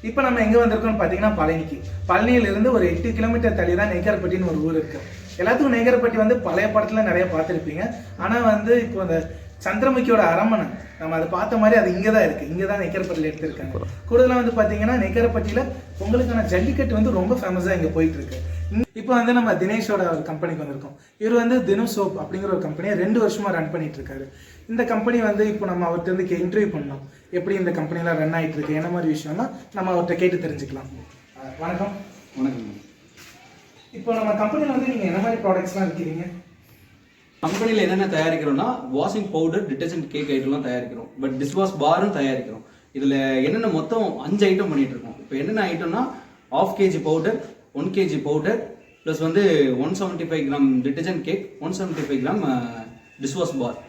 இப்போ நம்ம எங்கே வந்திருக்கோம்னு பார்த்தீங்கன்னா பழனிக்கு. பழனியிலிருந்து ஒரு 8 கிலோமீட்டர் தள்ளி தான் நெய்க்காரப்பட்டின்னு ஒரு ஊர் இருக்குது. எல்லாத்துக்கும் நெய்க்காரப்பட்டி வந்து பழைய படத்தில் நிறைய பார்த்துருப்பீங்க. ஆனால் வந்து இப்போ அந்த சந்திரமுகியோட அரண்மனை நம்ம அதை பார்த்த மாதிரி அது இங்கே தான் இருக்குது. இங்கே தான் நெய்க்காரப்பட்டியில் எடுத்திருக்காங்க. கூடுதலாக வந்து பார்த்தீங்கன்னா நெய்க்காரப்பட்டியில் உங்களுக்கான ஜல்லிக்கட்டு வந்து ரொம்ப ஃபேமஸாக இங்கே போயிட்டுருக்கு. இப்போ வந்து நம்ம தினேஷோட ஒரு கம்பெனிக்கு வந்திருக்கோம். இவர் வந்து தினு சோப் அப்படிங்கிற ஒரு கம்பெனியை 2 வருஷமாக ரன் பண்ணிட்டு இருக்காரு. இந்த கம்பெனி வந்து இப்போ நம்ம அவர்கிட்ட வந்து இன்டர்வியூ பண்ணோம், எப்படி இந்த கம்பெனிலாம் ரன் ஆகிட்டு இருக்கு, என்ன மாதிரி விஷயம்னா நம்ம அவர்கிட்ட கேட்டு தெரிஞ்சுக்கலாம். வணக்கம். வணக்கம். இப்போ நம்ம கம்பெனியில் வந்து நீங்கள் என்ன மாதிரி ப்ராடக்ட்ஸ்லாம் விற்கிறீங்க? கம்பெனியில் என்னென்ன தயாரிக்கிறோம்னா வாஷிங் பவுடர், டிட்டர்ஜென்ட், கேக் ஐட்டம்லாம் தயாரிக்கிறோம். பட் டிஷ்வாஷ் பாரும் தயாரிக்கிறோம். இதில் என்னென்ன மொத்தம் 5 ஐட்டம் பண்ணிட்டு இருக்கோம். இப்போ என்னென்ன ஐட்டம்னா 1/2 kg powder, 1 kg powder, plus வந்து 175 gram detergent cake, 175 gram dishwash bar.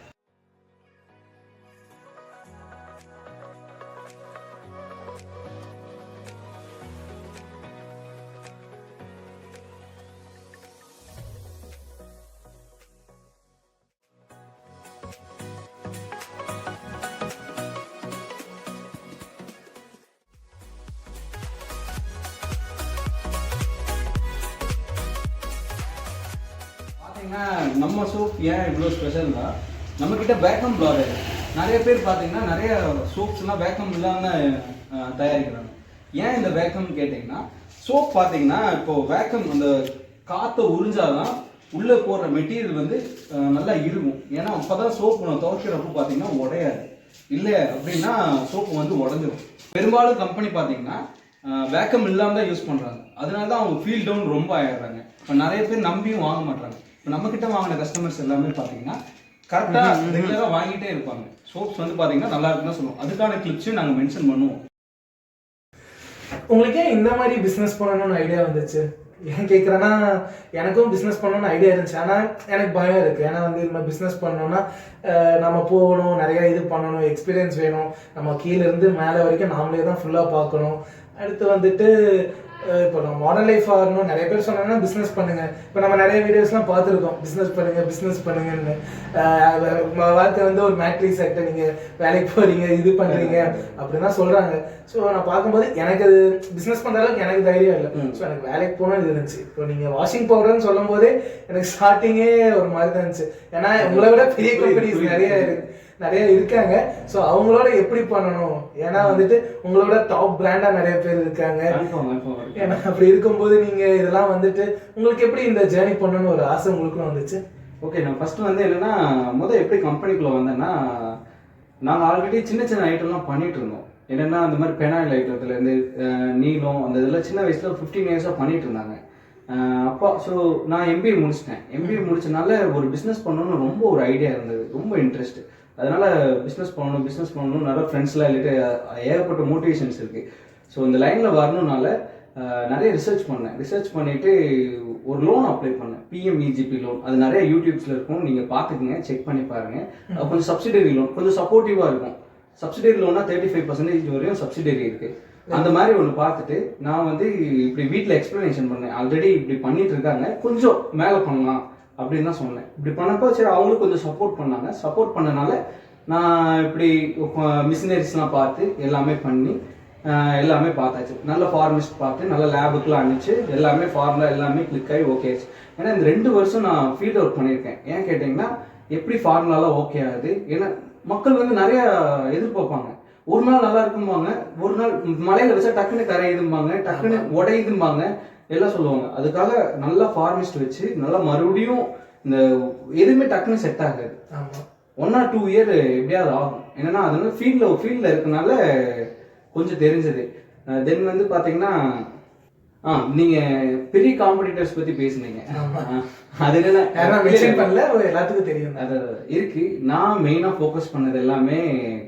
நம்ம சோப் ஏன் இவ்வளோ ஸ்பெஷல்னா நம்மக்கிட்ட வேக்கம் பிளாடர். நிறைய பேர் பார்த்தீங்கன்னா நிறைய சோப்ஸ்லாம் வேக்கம் இல்லாமல் தயாரிக்கிறாங்க. ஏன் இந்த வேக்கம்னு கேட்டிங்கன்னா, சோப் பார்த்தீங்கன்னா இப்போ வேக்கம் அந்த காற்றை உறிஞ்சாதான் உள்ளே போடுற மெட்டீரியல் வந்து நல்லா இருக்கும். ஏன்னா அப்போ தான் சோப்பு நம்ம துவைக்கிறப்போ பார்த்தீங்கன்னா உடையாது. இல்லை அப்படின்னா சோப்பு வந்து உடஞ்சிரும். பெரும்பாலும் கம்பெனி பார்த்தீங்கன்னா வேக்கம் இல்லாமல் தான் யூஸ் பண்ணுறாங்க. அதனால தான் அவங்க ஃபீல் டவுன் ரொம்ப ஆயிடுறாங்க. இப்போ நிறைய பேர் நம்பியும் வாங்க மாட்டாங்க. இப்போ நம்மக்கிட்ட வாங்கின கஸ்டமர்ஸ் எல்லாமே பார்த்தீங்கன்னா கரெக்டாக ரெகுலராக வாங்கிட்டே இருப்பாங்க. சோப்ஸ் வந்து பார்த்தீங்கன்னா நல்லா இருக்குன்னு தான் சொல்லுவோம். அதுக்கான கிளிப்ஸையும் நாங்கள் மென்ஷன் பண்ணுவோம். உங்களுக்கே இந்த மாதிரி பிஸ்னஸ் பண்ணணும்னு ஐடியா வந்துச்சு? ஏன் கேட்குறேன்னா, எனக்கும் பிஸ்னஸ் பண்ணணும்னு ஐடியா இருந்துச்சு. ஆனால் எனக்கு பயம் இருக்குது. ஏன்னா வந்து இந்த மாதிரி பிஸ்னஸ் பண்ணணும்னா நம்ம போகணும், நிறைய இது பண்ணணும், எக்ஸ்பீரியன்ஸ் வேணும். நம்ம கீழேருந்து மேலே வரைக்கும் நாமளே தான் ஃபுல்லாக பார்க்கணும். அடுத்து வந்துட்டு இப்போ நம்ம மாடர்ன் லைஃப் ஆகணும். நிறைய பேர் சொன்னாங்கன்னா பிஸ்னஸ் பண்ணுங்க. இப்போ நம்ம நிறைய வீடியோஸ்லாம் பார்த்துருக்கோம், பிஸ்னஸ் பண்ணுங்கன்னு. வாழ்க்கை வந்து ஒரு மேட்ரிக்ஸ் செக்டர், நீங்கள் வேலைக்கு போகிறீங்க, இது பண்ணுறீங்க அப்படின்னு தான் சொல்கிறாங்க. ஸோ நான் பார்க்கும்போது எனக்கு அது பிஸ்னஸ் பண்ணுற அளவுக்கு எனக்கு தைரியம் இல்லை. ஸோ எனக்கு வேலைக்கு போகணும்னு இது இருந்துச்சு. இப்போ நீங்கள் வாஷிங் பவுடர்னு சொல்லும் போதே எனக்கு ஸ்டார்டிங்கே ஒரு மாதிரி தான் இருந்துச்சு. ஏன்னா உங்களை விட பெரிய கம்பெனிஸ் நிறைய இருக்காங்க. ஸோ அவங்களோட எப்படி பண்ணணும், ஏன்னா வந்துட்டு உங்களோட டாப் பிராண்டா நிறைய பேர் இருக்காங்க. ஏன்னா அப்படி இருக்கும்போது நீங்க இதெல்லாம் வந்துட்டு உங்களுக்கு எப்படி இந்த ஜேர்னி பண்ணணும்னு ஒரு ஆசை உங்களுக்கும் வந்துச்சு? ஓகே, நான் ஃபர்ஸ்ட் வந்து என்னன்னா எப்படி கம்பெனிக்குள்ள வந்தேன்னா, நாங்கள் ஆல்ரெடி சின்ன சின்ன ஐட்டம்லாம் பண்ணிட்டு இருந்தோம். என்னன்னா அந்த மாதிரி பெனாயில் ஐட்டத்துல இருந்து நீளம் அந்த இதெல்லாம் சின்ன வயசுல 15 இயர்ஸாக பண்ணிட்டு இருந்தாங்க அப்பா. ஸோ நான் எம்பிஏ முடிச்சிட்டேன். எம்பிஏ முடிச்சனால ஒரு பிஸ்னஸ் பண்ணணும்னு ரொம்ப ஒரு ஐடியா இருந்தது, ரொம்ப இன்ட்ரெஸ்ட். அதனால பிஸ்னஸ் பண்ணணும் நிறைய ஃப்ரெண்ட்ஸ்லாம் இல்லைட்டு ஏகப்பட்ட மோட்டிவேஷன்ஸ் இருக்குது. ஸோ இந்த லைனில் வரணுனால நிறைய ரிசர்ச் பண்ணிவிட்டு ஒரு லோன் அப்ளை பண்ணேன், PMEGP லோன். அது நிறைய யூடியூப்ஸில் இருக்கும், நீங்கள் பார்த்துக்குங்க, செக் பண்ணி பாருங்கள். கொஞ்சம் சப்சிடரி லோன், கொஞ்சம் சப்போர்ட்டிவாக இருக்கும். சப்சிடரி லோன்னா 35% வரையும் சப்சிடரி இருக்குது. அந்த மாதிரி ஒன்று பார்த்துட்டு நான் வந்து இப்படி வீட்டில் எக்ஸ்பிளனேஷன் பண்ணேன். ஆல்ரெடி இப்படி பண்ணிட்டு இருக்காங்க, கொஞ்சம் மேலே பண்ணலாம் அப்படின்னு தான் சொன்னேன். இப்படி பண்ணப்போ சரி அவங்களும் கொஞ்சம் சப்போர்ட் பண்ணாங்க. சப்போர்ட் பண்ணனால நான் இப்படி மிஷினரிஸ்லாம் பார்த்து எல்லாமே பண்ணி எல்லாமே பார்த்தாச்சு. நல்ல ஃபார்மிஸ்ட் பார்த்து நல்ல லேபுக்குலாம் அனுப்பிச்சு எல்லாமே ஃபார்முலா எல்லாமே கிளிக் ஆகி ஓகே ஆச்சு. ஏன்னா இந்த 2 வருஷம் நான் ஃபீல்ட் அவுட் பண்ணியிருக்கேன். ஏன் கேட்டிங்கன்னா எப்படி ஃபார்முலாலாம் ஓகே ஆகுது. ஏன்னா மக்கள் வந்து நிறைய எதிர்பார்ப்பாங்க. ஒரு நாள் நல்லா இருக்கும்பாங்க, ஒரு நாள் மலையில வச்சா டக்குன்னு கரையுதும்பாங்க, டக்குன்னு உடையுதும்பாங்க, எல்லாம் சொல்லுவாங்க. அதுக்காக நல்லா ஃபார்மிஸ்ட் வச்சு நல்லா மறுபடியும் இந்த எதுவுமே டக்குன்னு செட் ஆகாது. 1 or 2 இயர் எப்படியாவது ஆகும். என்னன்னா அதனால ஃபீல்டில் இருக்கனால கொஞ்சம் தெரிஞ்சது. தென் வந்து பார்த்தீங்கன்னா நீங்கள் பெரிய காம்படிட்டர்ஸ் பற்றி பேசுனீங்க. அது எல்லாத்துக்கும் தெரியும். அது இருக்கு. நான் மெயினாக ஃபோக்கஸ் பண்ணது எல்லாமே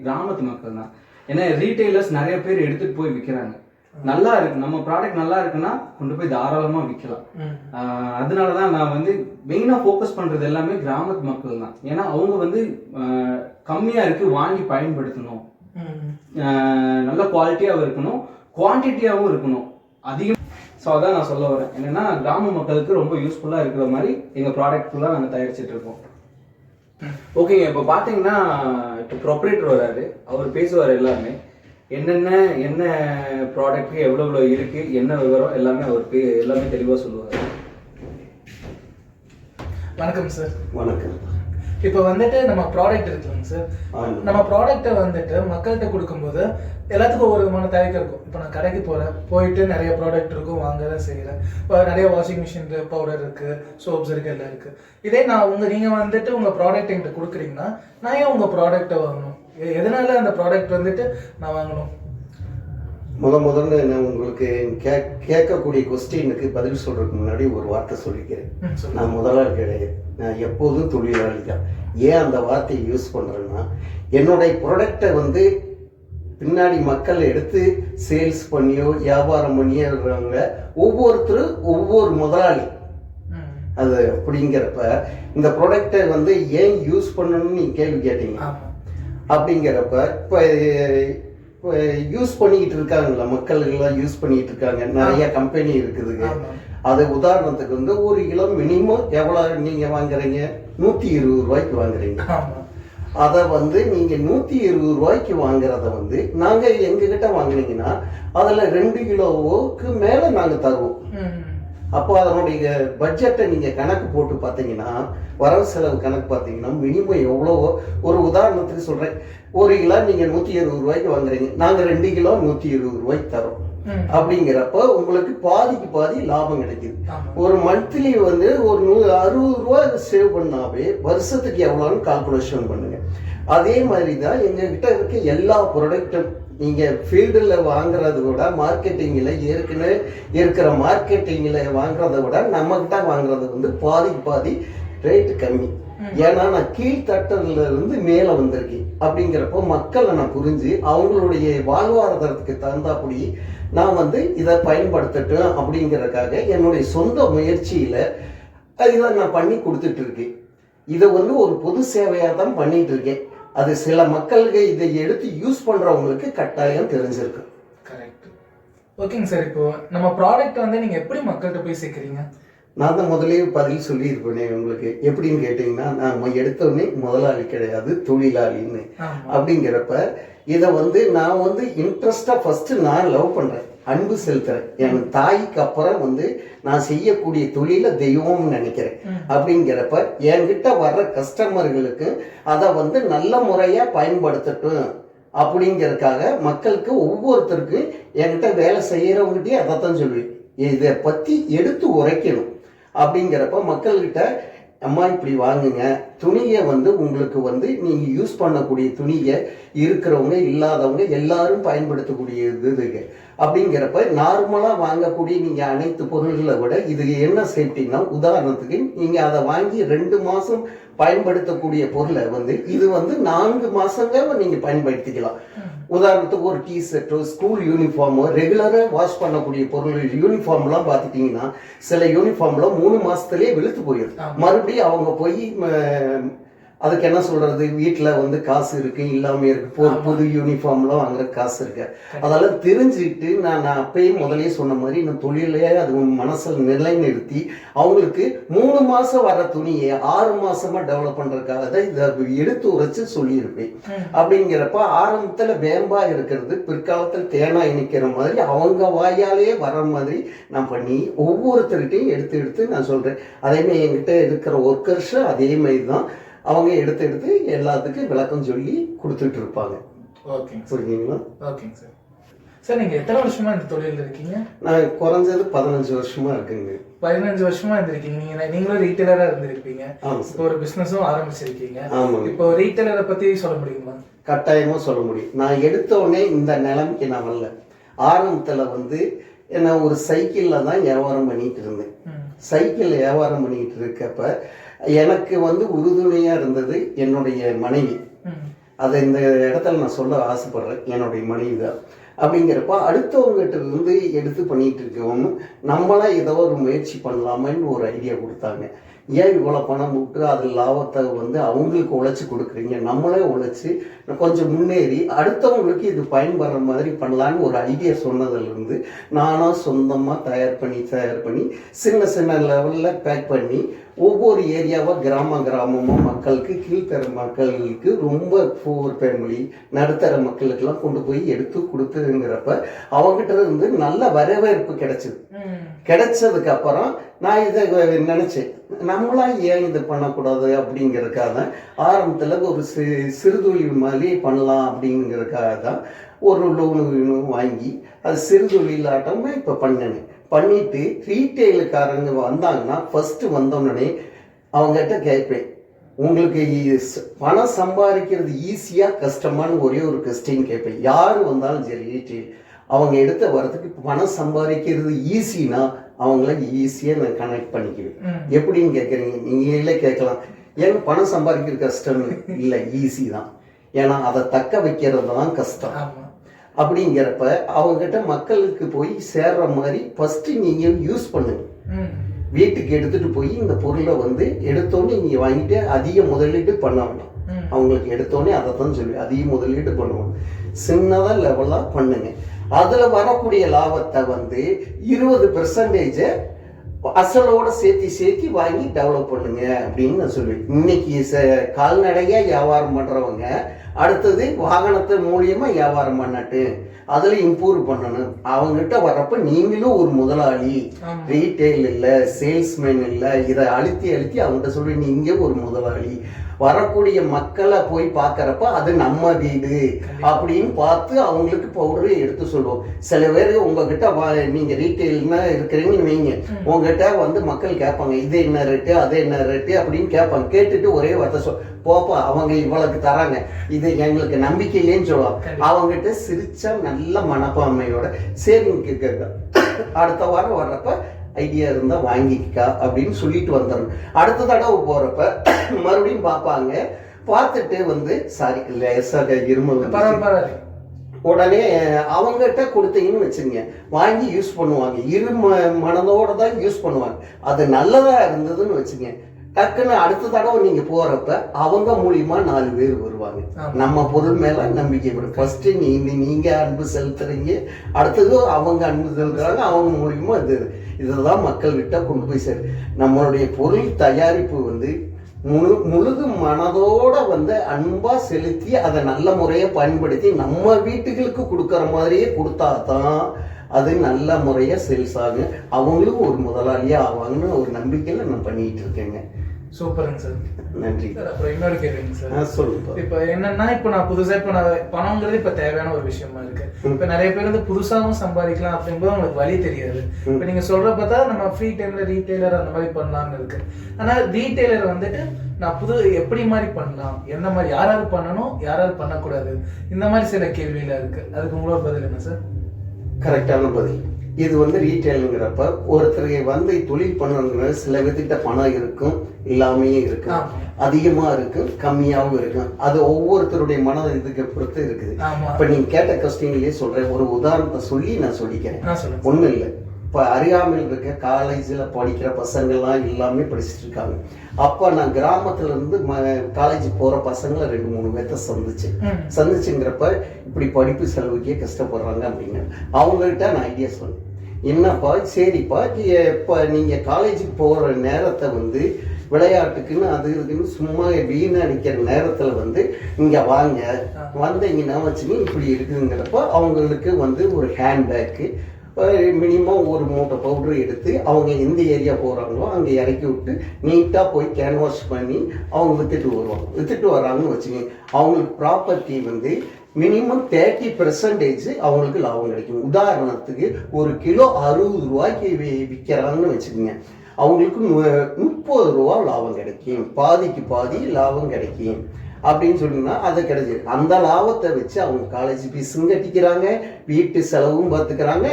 கிராமத்து மக்கள் தான். ஏன்னா ரீட்டைலர்ஸ் நிறைய பேர் எடுத்துகிட்டு போய் விற்கிறாங்க. நல்லா இருக்கு, நம்ம ப்ராடக்ட் நல்லா இருக்குன்னா கொண்டு போய் தாராளமா விற்கலாம். அதனாலதான் நான் வந்து மெயினா ஃபோக்கஸ் பண்றது எல்லாமே கிராமத்து மக்கள் தான். ஏன்னா அவங்க வந்து கம்மியா இருக்கு வாங்கி பயன்படுத்தணும், நல்ல குவாலிட்டியாவும் இருக்கணும், குவான்டிட்டியாவும் இருக்கணும் அதிகம். ஸோ அதான் நான் சொல்ல வரேன். என்னன்னா கிராம மக்களுக்கு ரொம்ப யூஸ்ஃபுல்லா இருக்கிற மாதிரி எங்க ப்ராடக்ட் ஃபுல்லாக நாங்கள் தயாரிச்சுட்டு இருக்கோம். ஓகேங்க, இப்போ பார்த்தீங்கன்னா இப்போ ப்ரொப்ரேட்டர் வராரு, அவர் பேசுவார் எல்லாமே. என்ன ப்ராடக்ட் எவ்வளோ இருக்கு, என்ன விவரம் எல்லாமே அவருக்கு எல்லாமே தெளிவாக சொல்லுவார். வணக்கம் சார். வணக்கம். இப்போ வந்துட்டு நம்ம ப்ராடக்ட் இருக்குங்க சார். நம்ம ப்ராடக்ட்டை வந்துட்டு மக்கள்கிட்ட கொடுக்கும்போது எல்லாத்துக்கும் ஒவ்வொரு விதமான தயக்கம் இருக்கும். இப்போ நான் கடைக்கு போயிட்டு நிறைய ப்ராடக்ட் இருக்கும், வாங்க தான் செய்கிறேன். இப்போ நிறைய வாஷிங் மிஷின் பவுடர் இருக்குது, சோப்ஸ் இருக்குது, எல்லாம் இருக்குது. இதே நீங்கள் வந்துட்டு உங்கள் ப்ராடக்ட் என்கிட்ட கொடுக்குறீங்கன்னா நான் ஏன் உங்கள் ப்ராடக்ட்டை வாங்கணும்? எதனால அந்த ப்ராடக்ட் வந்துட்டு நான் வாங்கணும்? முதல்ல நான் உங்களுக்கு கேட்கக்கூடிய கொஸ்டினுக்கு பதில் சொல்றதுக்கு முன்னாடி ஒரு வார்த்தை சொல்லிக்கிறேன். நான் முதலாளி கிடையாது, நான் எப்போதும் தொழிலாளி தான். ஏன் அந்த வார்த்தையை யூஸ் பண்றேன்னா, என்னுடைய ப்ராடக்டை வந்து பின்னாடி மக்கள் எடுத்து சேல்ஸ் பண்ணியோ வியாபாரம் பண்ணியோ இருக்கிறவங்க ஒவ்வொருத்தரும் ஒவ்வொரு முதலாளி. அது அப்படிங்கிறப்ப இந்த ப்ராடக்டை வந்து ஏன் யூஸ் பண்ணணும்னு நீங்க கேள்வி கேட்டீங்க. அப்படிங்கிறப்ப இப்போ யூஸ் பண்ணிக்கிட்டு இருக்காங்கல்ல, மக்கள்லாம் யூஸ் பண்ணிக்கிட்டு இருக்காங்க, நிறைய கம்பெனி இருக்குதுங்க. அது உதாரணத்துக்கு வந்து ஒரு கிலோ மினிமம் எவ்வளோ நீங்க வாங்குறீங்க? 120 ரூபாய்க்கு வாங்குறீங்க. அதை வந்து நீங்க 120 ரூபாய்க்கு வாங்குறத வந்து நாங்க எங்ககிட்ட வாங்கினீங்கன்னா அதுல 2 கிலோவுக்கு மேல நாங்க தருவோம். அப்போ அதனுடைய பட்ஜெட்டை நீங்க கணக்கு போட்டு பார்த்தீங்கன்னா, வரவு செலவு கணக்கு பார்த்தீங்கன்னா மினிமம் எவ்வளவோ. ஒரு உதாரணத்துக்கு சொல்றேன், 1 கிலோ நீங்க 120 ரூபாய்க்கு வாங்குறீங்க, நாங்க 2 கிலோ 120 ரூபாய்க்கு தரோம். அப்படிங்கிறப்ப உங்களுக்கு பாதிக்கு பாதி லாபம் கிடைக்குது. ஒரு மந்த்லி வந்து ஒரு 60 ரூபாய் சேவ் பண்ணாவே வருஷத்துக்கு எவ்வளோன்னு கால்குலேஷன் பண்ணுங்க. அதே மாதிரி தான் எங்ககிட்ட இருக்க எல்லா ப்ராடக்டும் நீங்க ஃபீல்டில் வாங்குறத விட மார்க்கெட்டிங்கில் ஏற்கனவே இருக்கிற மார்க்கெட்டிங்கில் வாங்குறத விட நம்மகிட்ட வாங்குறது வந்து பாதிக்கு பாதி ரேட்டு கம்மி. ஏன்னா நான் கீழ்த்தட்டில இருந்து மேலே வந்திருக்கேன். அப்படிங்கிறப்போ மக்களை நான் புரிஞ்சு அவங்களுடைய வாழ்வாதாரத்துக்கு தகுந்தாப்படி நான் வந்து இதை பயன்படுத்தட்டும் அப்படிங்கிறதுக்காக என்னுடைய சொந்த முயற்சியில இதை நான் பண்ணி கொடுத்துட்டு இருக்கேன். இதை வந்து ஒரு பொது சேவையாக தான் பண்ணிட்டு இருக்கேன். அது சில மக்களுக்கு இதை எடுத்து யூஸ் பண்றவங்களுக்கு கட்டாயம் தெரிஞ்சிருக்கு. கரெக்ட். ஓகேங்க சார். இப்போ நம்ம ப்ராடக்ட் வந்து நீங்க எப்படி மக்கள்கிட்ட போய் சேர்க்குறீங்க? நான் தான் முதலே பதில் சொல்லியிருப்பேனே உங்களுக்கு. எப்படின்னு கேட்டீங்கன்னா, நான் எடுத்தோடனே முதலாளி கிடையாது, தொழிலாளின்னு. அப்படிங்கிறப்ப இதை வந்து நான் வந்து இன்ட்ரெஸ்டா ஃபர்ஸ்ட் நான் லவ் பண்றேன், அன்பு செலுத்துறேன். என் தாய்க்கு அப்புறம் வந்து நான் செய்யக்கூடிய தொழில தெய்வம்னு நினைக்கிறேன். அப்படிங்கிறப்ப என்கிட்ட வர்ற கஸ்டமர்களுக்கு அதை வந்து நல்ல முறையா பயன்படுத்தட்டும் அப்படிங்கிறதுக்காக மக்களுக்கு ஒவ்வொருத்தருக்கும் என்கிட்ட வேலை செய்யறவங்ககிட்டயே அதைத்தான் சொல்லுவேன், இதை பத்தி எடுத்து உரைக்கணும். அப்படிங்கிறப்ப மக்கள்கிட்ட அம்மா இப்படி வாங்குங்க, துணியை வந்து உங்களுக்கு வந்து நீங்க யூஸ் பண்ணக்கூடிய துணியை இருக்கிறவங்க இல்லாதவங்க எல்லாரும் பயன்படுத்தக்கூடிய இதுக்கு. அப்படிங்கிறப்ப நார்மலா வாங்கக்கூடிய நீங்க அனைத்து பொருள்களை விட இது என்ன சேஃப்டின்னா, உதாரணத்துக்கு நீங்க அதை வாங்கி 2 மாசம் பயன்படுத்தக்கூடிய பொருளை வந்து இது வந்து 4 மாசங்க நீங்க பயன்படுத்திக்கலாம். உதாரணத்துக்கு ஒரு டிஷர்ட்டோ ஸ்கூல் யூனிஃபார்மோ ரெகுலராக வாஷ் பண்ணக்கூடிய பொருள் யூனிஃபார்ம்லாம் பார்த்துட்டிங்கன்னா சில யூனிஃபார்ம்ல 3 மாசத்துலேயே வெளுத்து போயிடுது. மறுபடியும் அவங்க போய் அதுக்கு என்ன சொல்றது, வீட்டில் வந்து காசு இருக்கு இல்லாமல் இருக்கு, புது யூனிஃபார்ம்லாம் வாங்குற காசு இருக்கு. அதெல்லாம் தெரிஞ்சுக்கிட்டு நான் அப்பயே முதலே சொன்ன மாதிரி நான் தொழிலே அது மனசில் நிலைநிறுத்தி அவங்களுக்கு 3 மாசம் வர துணியை 6 மாசமா டெவலப் பண்றதுக்காக தான் இதை எடுத்து உரைச்சு சொல்லியிருப்பேன். அப்படிங்கிறப்ப ஆரம்பத்தில் வேம்பா இருக்கிறது பிற்காலத்தில் தேனாய் நிற்கிற மாதிரி அவங்க வாயாலேயே வர மாதிரி நான் பண்ணி ஒவ்வொருத்தருகிட்டையும் எடுத்து நான் சொல்றேன். அதே மாதிரி என்கிட்ட இருக்கிற ஒர்க்கர்ஸும் அதே மாதிரி தான் அவங்க எடுத்து எல்லாத்துக்கும் விளக்கம் சொல்லி கொடுத்துட்டு இருப்பாங்க. ஓகேங்க, புரியுதுங்களா? ஓகேங்க சார். சார் நீங்க எத்தனை வருஷமா இந்த தொழிலில் இருக்கீங்க? நான் குறைஞ்சது 15 வருஷமா இருக்குங்க. 15 வருஷமா இருந்திருக்கீங்க. நீங்களும் ரீட்டைலரா இருந்திருப்பீங்க. இப்போ ஒரு பிசினஸும் ஆரம்பிச்சிருக்கீங்க. இப்போ ரீட்டைலரை பத்தி சொல்ல முடியுமா? கட்டாயமா சொல்ல முடியும். நான் எடுத்த உடனே இந்த நிலைமைக்கு நான் வரல. ஆரம்பத்துல வந்து என்ன ஒரு சைக்கிள்ல தான் வியாபாரம் பண்ணிட்டு இருந்தேன். சைக்கிள் வியாபாரம் பண்ணிட்டு இருக்கப்ப எனக்கு வந்து உறுதுணையா இருந்தது என்னுடைய மனைவி. அதை இந்த இடத்துல நான் சொல்ல ஆசைப்படுறேன், என்னுடைய மனைவி தான். அப்படிங்கிறப்ப அடுத்தவங்ககிட்ட இருந்து எடுத்து பண்ணிட்டு இருக்கவங்க நம்மளா ஏதோ ஒரு முயற்சி பண்ணலாமன்னு ஒரு ஐடியா கொடுத்தாங்க. ஏன் இவ்வளோ பணம் விட்டு அது லாபத்தை வந்து அவங்களுக்கு உழைச்சி கொடுக்குறீங்க, நம்மளே உழைச்சி கொஞ்சம் முன்னேறி அடுத்தவங்களுக்கு இது பயன்படுற மாதிரி பண்ணலான்னு ஒரு ஐடியா சொன்னதுலேருந்து நானாக சொந்தமாக தயார் பண்ணி சின்ன சின்ன லெவலில் பேக் பண்ணி ஒவ்வொரு ஏரியாவாக கிராமமாக மக்களுக்கு கீழ்த்தர மக்களுக்கு ரொம்ப புவர் ஃபேமிலி நடுத்தர மக்களுக்கெல்லாம் கொண்டு போய் எடுத்து கொடுத்துங்கிறப்ப அவங்ககிட்ட இருந்து நல்ல வரவேற்பு கிடைச்சதுக்கு அப்புறம் நான் இதை நினச்சேன், நம்மளா ஏன் இது பண்ணக்கூடாது அப்படிங்கிறதுக்காக தான் ஆரம்பத்தில் ஒரு சிறுதொழில் மாதிரி பண்ணலாம் அப்படிங்கிறதுக்காக தான் ஒரு லோனு வாங்கி அது சிறுதொழிலாட்டமே இப்போ பண்ணிட்டு ரீட்டெயிலுக்காரங்க வந்தாங்கன்னா ஃபர்ஸ்ட் வந்தோடனே அவங்ககிட்ட கேட்பேன், உங்களுக்கு பணம் சம்பாதிக்கிறது ஈஸியாக கஷ்டமானு ஒரே ஒரு கொஸ்டின் கேட்பேன். யார் வந்தாலும் சரி ரீட்டெயில் அவங்க எடுத்த வரத்துக்கு பணம் சம்பாதிக்கிறது ஈஸினா அவங்கள ஈஸியாக நான் கனெக்ட் பண்ணிக்குவேன். எப்படின்னு கேட்குறீங்க, நீங்களே கேட்கலாம், ஏன் பணம் சம்பாதிக்கிறது கஷ்டம்னு? இல்லை, ஈஸி தான். ஏன்னா அதை தக்க வைக்கிறது தான் கஷ்டம். அப்படிங்கிறப்ப அவங்ககிட்ட மக்களுக்கு போய் சேர்ற மாதிரி ஃபஸ்ட்டு நீங்கள் யூஸ் பண்ணுங்க. வீட்டுக்கு எடுத்துகிட்டு போய் இந்த பொருளை எடுத்தோன்னே நீங்கள் வாங்கிட்டு அதிக முதலீடு பண்ண வேண்டாம். அவங்களுக்கு எடுத்தோடனே அதை தான் சொல்லி அதிக முதலீடு பண்ணுவோம். சின்னதாக லெவலாக பண்ணுங்க. அதில் வரக்கூடிய லாபத்தை 20% அசலோட சேர்த்தி வாங்கி டெவலப் பண்ணுங்க அப்படின்னு நான் சொல்லுவேன். இன்னைக்கு கால்நடையாக வியாபாரம் பண்ணுறவங்க அடுத்தது வாகனத்தை மூலியமா வியாபாரம் பண்ணட்டு அதில் இம்ப்ரூவ் பண்ணணும். அவங்ககிட்ட வரப்ப நீங்களும் ஒரு முதலாளி, ரீட்டைல் இல்லை, சேல்ஸ்மேன் இல்லை, இதை அழுத்தி அவங்ககிட்ட சொல்லி நீங்க ஒரு முதலாளி. வரக்கூடிய மக்களை போய் பார்க்கறப்ப அது நம்ம வீடு அப்படின்னு பார்த்து அவங்களுக்கு பவுடரை எடுத்து சொல்லுவோம். சில பேர் உங்ககிட்ட நீங்க ரீட்டைல்னா இருக்கிறீங்கன்னு வைங்க, உங்ககிட்ட மக்கள் கேட்பாங்க, இது என்ன ரேட்டு அது என்ன ரேட்டு அப்படின்னு கேட்பாங்க. கேட்டுட்டு ஒரே வார்த்தை போப்பா அவங்க இவ்வளவுக்கு தராங்க, இது எங்களுக்கு நம்பிக்கை இல்லைன்னு சொல்லுவாங்க. அவங்ககிட்ட சிரிச்சா நல்ல மனப்பான்மையோட சரிங்க கேட்க அடுத்த வாரம் வர்றப்ப ஐடியா இருந்தா வாங்கிக்கா அப்படின்னு சொல்லிட்டு வந்துடணும். அடுத்த தடவை போறப்ப மறுபடியும் பார்ப்பாங்க. பார்த்துட்டு சாரி லேசாக இருமல் உடனே அவங்ககிட்ட கொடுத்தீங்கன்னு வச்சுங்க, வாங்கி யூஸ் பண்ணுவாங்க. மனதோட தான் யூஸ் பண்ணுவாங்க. அது நல்லதா இருந்ததுன்னு வச்சுங்க, டக்குன்னு அடுத்த தடவை நீங்க போறப்ப அவங்க மூலியமா 4 பேர் வருவாங்க. நம்ம பொருள் மேல நம்பிக்கை வரும். ஃபர்ஸ்ட் நீங்க அன்பு செலுத்துறீங்க, அடுத்தது அவங்க அன்பு செலுத்துறாங்க, அவங்க மூலியமா இதுதான் மக்கள் கிட்ட கொண்டு போய் சேரு. நம்மளுடைய பொருள் தயாரிப்பு முழுது மனதோட அன்பா செலுத்தி அதை நல்ல முறையை பயன்படுத்தி நம்ம வீட்டுகளுக்கு கொடுக்கற மாதிரியே கொடுத்தாதான் அது நல்ல முறையா சேல்ஸ் ஆகும். அவங்களும் ஒரு முதலாளியா ஆவாங்கன்னு ஒரு நம்பிக்கையில நான் பண்ணிட்டு இருக்கேங்க. சூப்பருங்க சார், நன்றி சார். அப்புறம் இன்னொரு கேள்விங்க சார், சொல்லுங்க. இப்போ என்னன்னா, இப்போ நான் புதுசா நான் பணங்கிறது இப்போ தேவையான ஒரு விஷயமா இருக்கு. இப்போ நிறைய பேர் புதுசாகவும் சம்பாதிக்கலாம் அப்படிங்கும்போது அவங்களுக்கு வழி தெரியாது. இப்போ நீங்க சொல்ற பார்த்தா நம்ம ஃப்ரீ டைம்ல ரீட்டைலர் அந்த மாதிரி பண்ணலாம்னு இருக்கு. ஆனா ரீட்டைலர் நான் எப்படி மாதிரி பண்ணலாம், எந்த மாதிரி யாராவது பண்ணணும் யாராவது பண்ணக்கூடாது, இந்த மாதிரி சில கேள்வியில இருக்கு. அதுக்கு உங்களோட பதில் என்ன சார்? கரெக்டான பதில். இது ரீட்டைலுங்கிறப்ப ஒருத்தருக்கு தொழில் பண்ணணுங்கிற சில விதத்திட்ட பணம் இருக்கும், இல்லாமையே இருக்கும், அதிகமா இருக்கும், கம்மியாகவும் இருக்கும். அது ஒவ்வொருத்தருடைய மன இதுக்கு பொறுத்து இருக்குது. இப்ப நீங்க கேட்ட கொஸ்டின்லயே சொல்றேன், ஒரு உதாரணத்தை சொல்லி நான் சொல்லிக்கிறேன். ஒண்ணும் இல்லை, இப்போ அருகாமையில் இருக்க காலேஜில் படிக்கிற பசங்கள்லாம் எல்லாமே படிச்சுட்டு இருக்காங்க. அப்போ நான் கிராமத்துல இருந்து காலேஜ் போகிற பசங்களை 2-3 பேர்த்த சந்திச்சுங்கிறப்ப இப்படி படிப்பு செலவுக்கே கஷ்டப்படுறாங்க அப்படின்னு அவங்கள்ட்ட நான் ஐடியா சொன்னேன். என்னப்பா, சரிப்பா, இப்போ நீங்கள் காலேஜுக்கு போகிற நேரத்தை விளையாட்டுக்குன்னு அது இருக்குன்னு சும்மா வீணடிக்கிற நேரத்தில் இங்கே வாங்க, வந்தீங்கன்னா வச்சுங்க இப்படி இருக்குங்கிறப்ப அவங்களுக்கு ஒரு ஹேண்ட்பேக்கு மினிமம் ஒரு மூட்டை பவுடர் எடுத்து அவங்க எந்த ஏரியா போகிறாங்களோ அங்கே இறக்கி விட்டு நீட்டாக போய் கேன்வாஷ் பண்ணி அவங்க வித்துட்டு வராங்கன்னு வச்சுங்க. அவங்களுக்கு ப்ராப்பர்ட்டி மினிமம் 30% அவங்களுக்கு லாபம் கிடைக்கும். உதாரணத்துக்கு ஒரு கிலோ 60 ரூபாய்க்கு விற்கிறாங்கன்னு வச்சுக்கோங்க, அவங்களுக்கு 30 ரூபா லாபம் கிடைக்கும், பாதிக்கு பாதி லாபம் கிடைக்கும் அப்படின்னு சொன்னீங்கன்னா அது கிடைச்சிது. அந்த லாபத்தை வச்சு அவங்க காலேஜ் ஃபீஸும் கட்டிக்கிறாங்க, வீட்டு செலவும் பார்த்துக்கிறாங்க,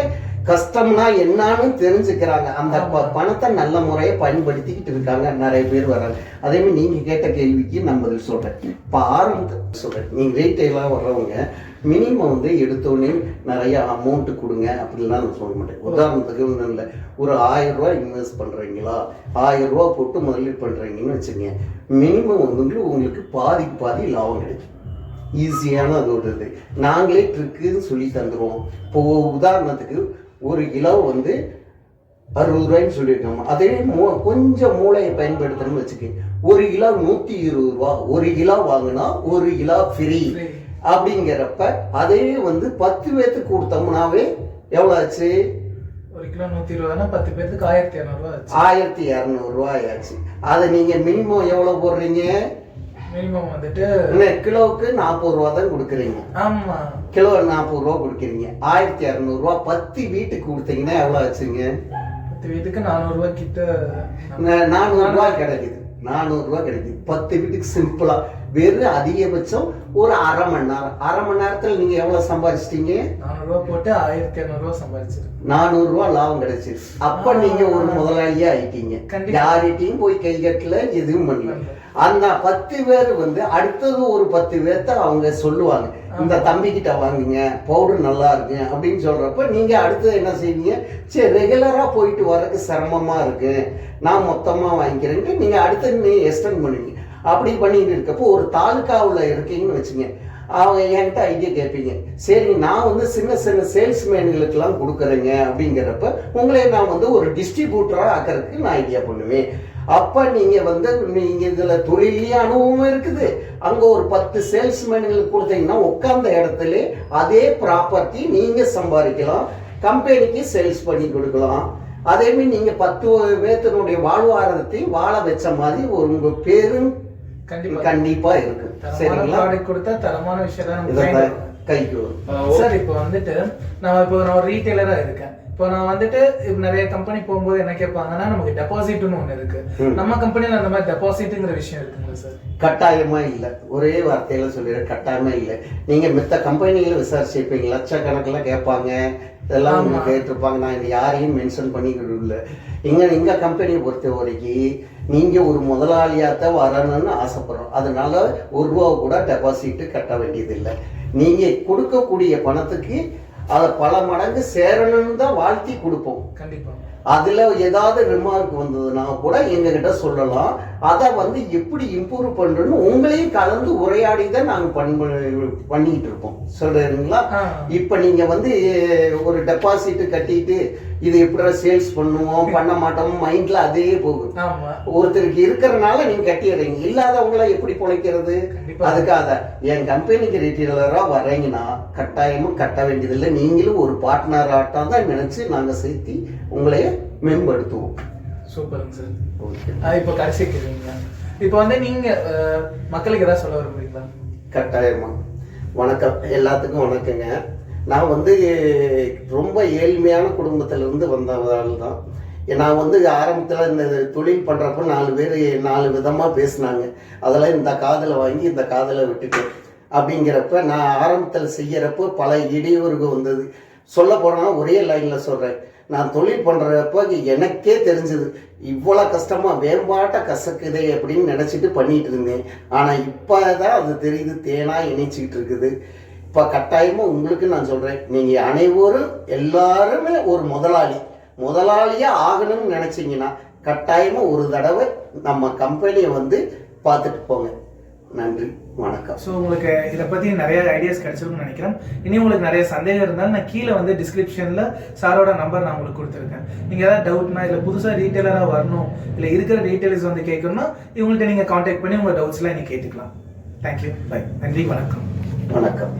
கஷ்டம்னா என்னன்னு தெரிஞ்சுக்கிறாங்க. அந்த பணத்தை நல்ல முறையை பயன்படுத்திக்கிட்டு இருக்காங்க, நிறைய பேர் வர்றாங்க. அதே மாதிரி நீங்க கேட்ட கேள்விக்கு நான் பதில் சொல்றேன். இப்போ ஆரம்பத்தை சொல்றேன், நீங்க ரீட்டைலாக வர்றவங்க மினிமம் எடுத்தோடனே நிறைய அமௌண்ட் கொடுங்க அப்படின்லாம் நான் சொல்ல மாட்டேன். உதாரணத்துக்கு ஒன்றும் இல்லை, ஒரு 1000 ரூபா இன்வெஸ்ட் பண்றீங்களா, 1000 ரூபா போட்டு முதலீடு பண்றீங்கன்னு வச்சுங்க, மினிமம் உங்களுக்கு பாதிக்கு பாதி லாபம் கிடைக்கும். ஈஸியான அது ஒரு இது. நாங்களே ட்ரிக்குன்னு சொல்லி தந்துடுவோம். இப்போ உதாரணத்துக்கு ஒரு கிலோ வந்து 60 ரூபாய்ன்னு சொல்லியிருக்கோம். அதே கொஞ்சம் மூளையை பயன்படுத்தணும்னு வச்சுக்கோங்க, ஒரு கிலோ 120 ரூபா, ஒரு கிலோ வாங்கினா ஒரு கிலோ ஃப்ரீ அப்படிங்கிறப்ப அதே வந்து 10 பேர்த்துக்கு கொடுத்தோம்னாவே எவ்வளோ ஆச்சு? ஒரு கிலோ 120 10 பேருக்கு 1200 ரூபா ஆச்சு. 1200 ரூபாய் ஆச்சு. அதை நீங்க மினிமம் எவ்வளவு போடுறீங்க? மினிமம் வந்துட்டு கிலோவுக்கு 40 ரூபா தான் கொடுக்குறீங்க. ஆமா, கிலோ 40 ரூபா கொடுக்குறீங்க. 1200 ரூபா 10 வீட்டுக்கு கொடுத்தீங்கன்னா எவ்வளவு ஆச்சுங்க? 10 வீட்டுக்கு 400 ரூபாய் கிட்ட 400 ரூபாய் கிடைக்குது. 400 ரூபாய் கிடைக்குது 10 வீட்டுக்கு சிம்பிளா. வெறும் அதிகபட்சம் ஒரு அரை மணி நேரம். அரை மணி நேரத்துல நீங்க எவ்வளவு சம்பாதிச்சிட்டீங்க? 400 ரூபாய் போட்டு 1200 ரூபாய் சம்பாதிச்சிருக்கு. 400 ரூபாய் லாபம் கிடைச்சிருச்சு. அப்ப நீங்க ஒரு முதலாளியா ஆயிட்டீங்க. யார்கிட்டையும் போய் கை கட்டல, எதுவும் பண்ணல. அந்த 10 பேர் வந்து அடுத்தது ஒரு 10 பேர்த்த அவங்க சொல்லுவாங்க, இந்த தம்பி கிட்ட வாங்குங்க, பவுடர் நல்லா இருக்கு அப்படின்னு சொல்றப்ப நீங்க அடுத்தது என்ன செய்வீங்க? சரி, ரெகுலரா போயிட்டு வரக்கு சிரமமா இருக்கு, நான் மொத்தமா வாங்கிக்கிறேன்ட்டு நீங்க அடுத்தது நீ எக்ஸ்டெண்ட் பண்ணுவீங்க. அப்படி பண்ணிட்டு இருக்கப்போ ஒரு தாலுக்காவில் இருக்கீங்கன்னு வச்சுங்க, அவங்க என்கிட்ட ஐடியா கேட்பீங்க. சரி, நான் வந்து சின்ன சின்ன சேல்ஸ்மேன்களுக்கெல்லாம் கொடுக்குறேங்க அப்படிங்கிறப்ப உங்களே நான் வந்து ஒரு டிஸ்ட்ரிபியூட்டராக ஆக்கிறதுக்கு நான் ஐடியா பண்ணுவேன். அப்ப நீங்க வந்து நீங்க இதுல தொழிலே அனுபவம் இருக்குது. அங்க ஒரு 10 சேல்ஸ்மேன்களுக்கு கொடுத்தீங்கன்னா உட்கார்ந்த இடத்துல அதே ப்ராப்பர்ட்டி நீங்க சம்பாதிக்கலாம், கம்பெனிக்கு சேல்ஸ் பண்ணி கொடுக்கலாம். அதே மாதிரி நீங்க 10 பேர்த்தனுடைய வாழ்வாதாரத்தையும் வாழ வச்ச மாதிரி உங்க பேரும் கண்டிப்பா இருக்கு. சரிங்களா? கொடுத்தா தரமான விஷயம் கைக்கு வரும். சார் இப்போ வந்துட்டு நான் ஒரு ரீட்டைலரா இருக்கேன். இப்போ நான் வந்துட்டு நிறைய கம்பெனி போகும்போது என்ன கேட்பாங்கன்னா, நமக்கு டெபாசிட்னு ஒண்ணு இருக்கு. நம்ம கம்பெனில அந்த மாதிரி டெபாசிட்ங்கிற விஷயம் இருக்குங்களா சார்? கட்டாயமா இல்ல. ஒரே வார்த்தையில சொல்லிடுறேன், கட்டாயமா இல்லை. நீங்க மித்த கம்பெனிகளை விசாரிச்சிருப்பீங்க, லட்சக்கணக்கில் கேட்பாங்க, இதெல்லாம் உங்களுக்கு கேட்டிருப்பாங்க. நான் இது யாரையும் மென்ஷன் பண்ணிக்கிட்டு இல்லை. எங்க கம்பெனியை பொறுத்த வரைக்கும் நீங்க ஒரு முதலாளியாத்தான் வரணும்னு ஆசைப்படுறோம். அதனால 1 ரூபா கூட டெபாசிட் கட்ட வேண்டியது இல்லை. நீங்க கொடுக்கக்கூடிய பணத்துக்கு அதை பல மடங்கு சேரணும்னு தான் வாழ்த்தி கொடுப்போம். கண்டிப்பா. அதுல ஏதாவது ரிமார்க் வந்ததுன்னா கூட எங்க கிட்ட சொல்லலாம். அதை வந்து எப்படி இம்ப்ரூவ் பண்றோம்னு உங்களையும் கலந்து உரையாடி தான் நாங்க பண்ணிட்டு இருப்போம். சொல்றீங்களா? இப்ப நீங்க வந்து ஒரு டெபாசிட் கட்டிட்டு இது எப்படி சேல்ஸ் பண்ணுவோம் பண்ண மாட்டோம் மைண்ட்ல அதே போகும். ஒருத்தருக்கு இருக்கிறனால நீங்க கட்டிடுறீங்க, இல்லாதவங்கள எப்படி பொழைக்கிறது? அதுக்காக என் கம்பெனிக்கு ரீட்டெயிலரா வரீங்கன்னா கட்டாயமும் கட்ட வேண்டியதில்லை. நீங்களும் ஒரு பார்ட்னர் ஆட்டம் தான் நினைச்சு நாங்க சேர்த்தி உங்களைய மேம்படுத்துவோம். சூப்பருங்க சார். ஓகே, இப்போ கடைசி கேட்குறீங்களா? இப்போ வந்து நீங்க மக்களுக்கு ஏதாவது சொல்ல விரும்புறீங்களா? கட்டாயமா. வணக்கம், எல்லாத்துக்கும் வணக்கங்க. நான் வந்து ரொம்ப ஏழ்மையான குடும்பத்திலிருந்து வந்ததால் தான். நான் வந்து ஆரம்பத்தில் இந்த தொழில் பண்ணுறப்ப 4 பேர் 4 விதமாக பேசினாங்க. அதெல்லாம் இந்த காதில் வாங்கி இந்த காதில் விட்டுட்டேன். அப்படிங்கிறப்ப நான் ஆரம்பத்தில் செய்யறப்போ பல இடையூறுகள் வந்தது. சொல்ல போனால் ஒரே லைனில் சொல்கிறேன், நான் தொழில் பண்ணுறப்ப எனக்கே தெரிஞ்சது இவ்வளோ கஷ்டமாக வேறுபாட்ட கசக்குதே அப்படின்னு நினச்சிட்டு பண்ணிட்டு இருந்தேன். ஆனால் இப்போ தான் அது தெரியுது, தேனாக இணைச்சிக்கிட்டு இருக்குது. இப்போ கட்டாயமாக உங்களுக்கு நான் சொல்கிறேன், நீங்கள் அனைவரும் எல்லாருமே ஒரு முதலாளியாக ஆகணும்னு நினச்சிங்கன்னா கட்டாயமாக ஒரு தடவை நம்ம கம்பெனியை வந்து பார்த்துட்டு போங்க. நன்றி, வணக்கம். ஸோ உங்களுக்கு இதை பற்றி நிறைய ஐடியாஸ் கிடைச்சிருக்குன்னு நினைக்கிறேன். இனி உங்களுக்கு நிறைய சந்தேகம் இருந்தாலும் நான் கீழே வந்து டிஸ்கிரிப்ஷனில் சாரோட நம்பர் நான் உங்களுக்கு கொடுத்துருக்கேன். நீங்கள் ஏதாவது டவுட்னா இல்லை புதுசாக ரீட்டைலராக வரணும் இல்லை இருக்கிற ரீட்டைலர்ஸ் வந்து கேட்கணும்னா இவங்கள்ட்ட நீங்கள் காண்டாக்ட் பண்ணி உங்கள் டவுட்ஸ்லாம் நீங்கள் கேட்டுக்கலாம். Thank you, bye. நன்றி, வணக்கம். வணக்கம்.